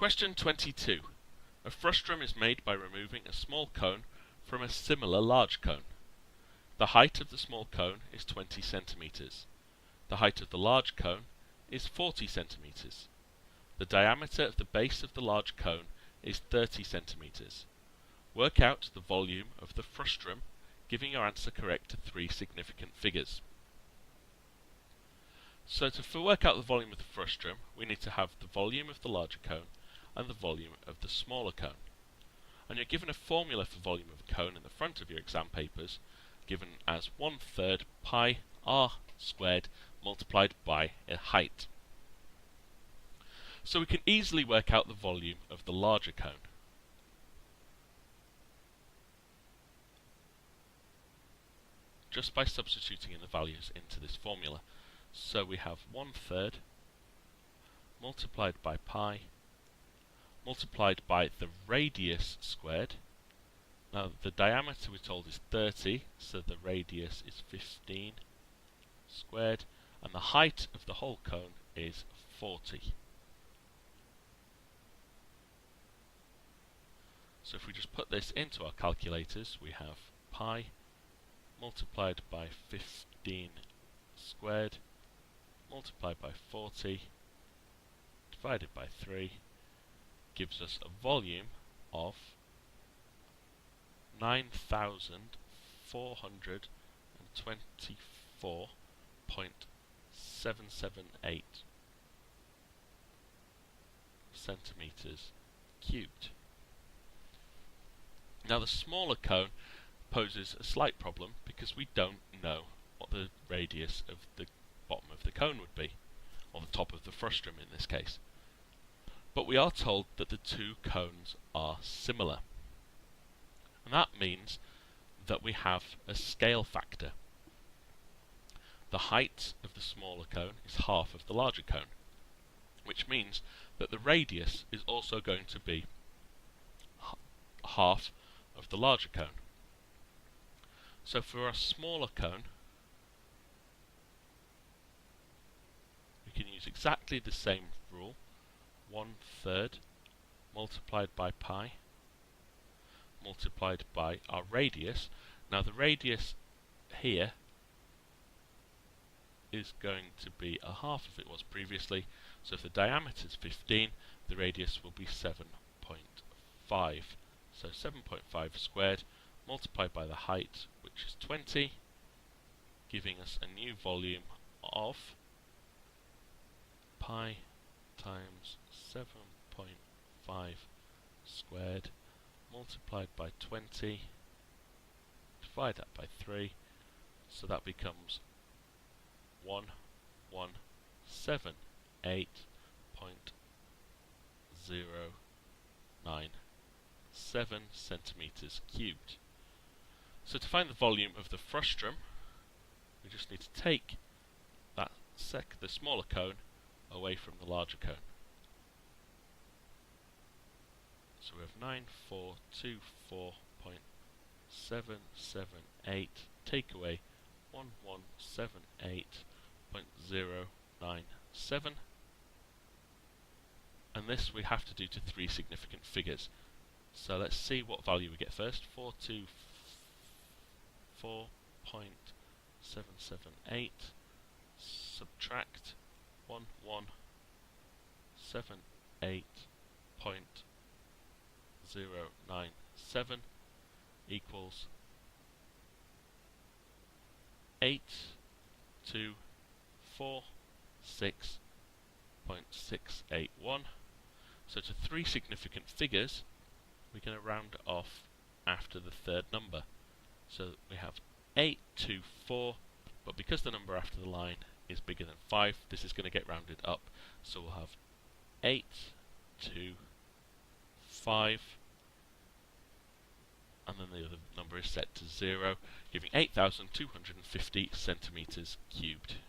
Question 22. A frustrum is made by removing a small cone from a similar large cone. The height of the small cone is 20 centimeters. The height of the large cone is 40 centimeters. The diameter of the base of the large cone is 30 centimeters. Work out the volume of the frustrum, giving your answer correct to three significant figures. So to work out the volume of the frustrum, we need to have the volume of the larger cone and the volume of the smaller cone. And you're given a formula for volume of a cone in the front of your exam papers, given as 1/3 pi r squared multiplied by a height. So we can easily work out the volume of the larger cone. Just by substituting in the values into this formula. So we have 1/3 multiplied by pi multiplied by the radius squared. Now the diameter we're told is 30, so the radius is 15 squared, and the height of the whole cone is 40. So if we just put this into our calculators, we have pi multiplied by 15 squared multiplied by 40 divided by 3 gives us a volume of 9,424.778 centimeters cubed. Now the smaller cone poses a slight problem because we don't know what the radius of the bottom of the cone would be, or the top of the frustrum in this case. But we are told that the two cones are similar. And that means that we have a scale factor. The height of the smaller cone is half of the larger cone, which means that the radius is also going to be half of the larger cone. So for a smaller cone, we can use exactly the same rule, 1/3 multiplied by pi multiplied by our radius. Now the radius here is going to be a half of it was previously, so if the diameter is 15, the radius will be 7.5. So 7.5 squared multiplied by the height, which is 20, giving us a new volume of pi times 7.5 squared multiplied by 20, divide that by 3, so that becomes 1178.097 centimeters cubed. So to find the volume of the frustrum, we just need to take that the smaller cone away from the larger cone. So we have 9424.778 take away 1178.097, and this we have to do to three significant figures. So let's see what value we get first. 424.778 subtract 1178.097 equals 8246.681. So to three significant figures, we're going to round off after the third number. So we have 824, but because the number after the line is bigger than 5, this is going to get rounded up. So we'll have 825, and then the other number is set to 0, giving 8,250 centimeters cubed.